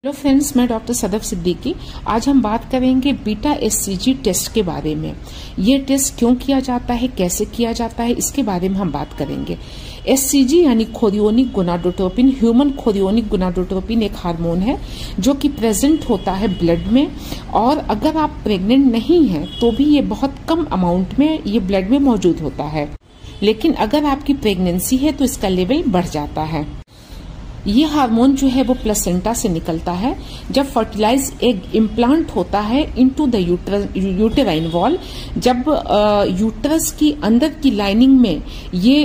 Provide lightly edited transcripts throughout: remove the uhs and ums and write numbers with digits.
Hello friends, मैं doctor Sadaf Siddiqui. आज हम बात करेंगे बीटा एचसीजी टेस्ट के बारे में। ये टेस्ट क्यों किया जाता है, कैसे किया जाता है, इसके बारे में हम बात करेंगे। एचसीजी यानी chorionic gonadotropin, human chorionic gonadotropin एक हार्मोन है जो कि प्रेजेंट होता है ब्लड में, और अगर आप प्रेग्नेंट नहीं हैं तो भी ये बहुत कम अमाउंट में ये ब्लड में मौजूद होता है। लेकिन अगर आपकी प्रेगनेंसी है तो इसका लेवल बढ़ जाता है। ये हार्मोन जो है वो प्लेसेंटा से निकलता है। जब फर्टिलाइज एग इम्प्लांट होता है इनटू द यूटेराइन वॉल, जब यूटरस की अंदर की लाइनिंग में ये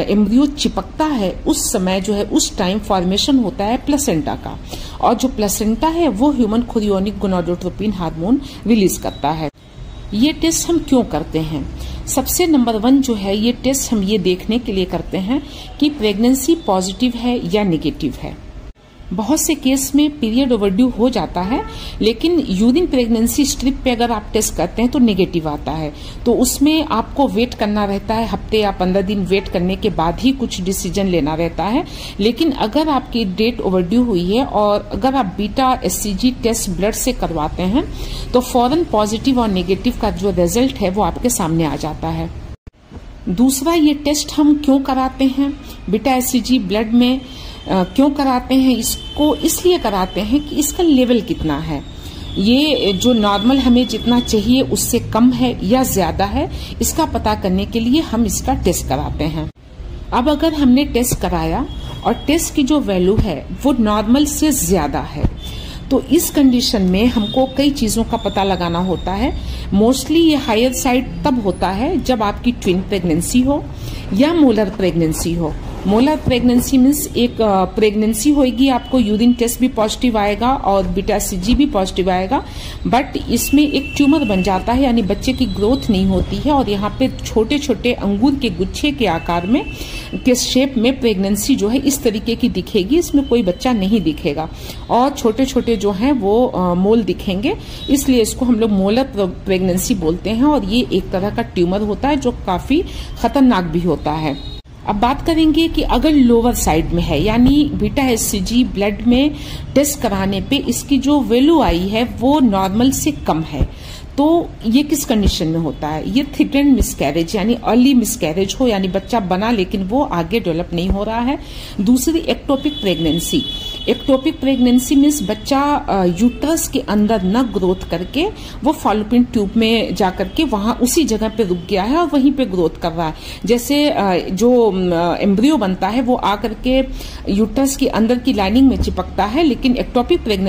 एम्ब्रियो चिपकता है, उस समय जो है उस टाइम फॉर्मेशन होता है प्लेसेंटा का, और जो प्लेसेंटा है वो human chorionic gonadotropin hormone release करता है। ये टेस्ट हम क्यों करते हैं? सबसे नंबर 1 जो है, ये टेस्ट हम ये देखने के लिए करते हैं कि प्रेगनेंसी पॉजिटिव है या नेगेटिव है। बहुत से केस में पीरियड ओवरड्यू हो जाता है, लेकिन यूरिन प्रेगनेंसी स्ट्रिप पे अगर आप टेस्ट करते हैं तो नेगेटिव आता है, तो उसमें आपको वेट करना रहता है। हफ्ते या 15 दिन वेट करने के बाद ही कुछ डिसीजन लेना रहता है। लेकिन अगर आपकी डेट ओवरड्यू हुई है और अगर आप बीटा एचसीजी टेस्ट ब्लड से करवाते हैं तो फौरन पॉजिटिव और नेगेटिव का जो रिजल्ट है वो आपके सामने आ जाता है। दूसरा, ये टेस्ट हम क्यों कराते हैं? बीटा एचसीजी ब्लड में क्यों कराते हैं? इसको इसलिए कराते हैं कि इसका लेवल कितना है, ये जो नॉर्मल हमें जितना चाहिए उससे कम है या ज्यादा है, इसका पता करने के लिए हम इसका टेस्ट कराते हैं। अब अगर हमने टेस्ट कराया और टेस्ट की जो वैल्यू है वो नॉर्मल से ज्यादा है, तो इस कंडीशन में हमको कई चीजों का पता लगाना होता है। मोस्टली ये हायर साइड तब होता है जब आपकी ट्विन प्रेगनेंसी हो या मोलर प्रेगनेंसी हो। मोलर प्रेगनेंसी मीन्स एक प्रेगनेंसी होगी, आपको यूरिन टेस्ट भी पॉजिटिव आएगा और बीटा एचसीजी भी पॉजिटिव आएगा, बट इसमें एक ट्यूमर बन जाता है, यानी बच्चे की ग्रोथ नहीं होती है, और यहाँ पे छोटे छोटे अंगूर के गुच्छे के आकार में के शेप में प्रेगनेंसी जो है इस तरीके की दिखेगी। इसमें कोई बच्चा नहीं दिखेगा और छोटे छोटे जो हैं वो मोल दिखेंगे, इसलिए इसको हम लोग मोलर प्रेगनेंसी बोलते हैं। और ये एक तरह का ट्यूमर होता है जो काफी खतरनाक भी होता है। अब बात करेंगे कि अगर लोअर साइड में है, यानी बीटा एचसीजी ब्लड में टेस्ट कराने पे इसकी जो वैल्यू आई है वो नॉर्मल से कम है, तो ये किस कंडीशन में होता है? ये थ्रेटन्ड मिसकैरेज यानी अर्ली मिसकैरेज हो, यानी बच्चा बना लेकिन वो आगे डेवलप नहीं हो रहा है। दूसरी, ectopic pregnancy. Ectopic pregnancy means बच्चा यूट्रस के अंदर न ग्रोथ करके वो फॉलोपियन ट्यूब में जाकर के वहां उसी जगह पे रुक गया है और वहीं पे ग्रोथ कर रहा है। जैसे जो एम्ब्रियो बनता है वो आकर के यूट्रस के अंदर की लाइनिंग में चिपकता है, लेकिन एक्टोपिक प्रेगनेंसी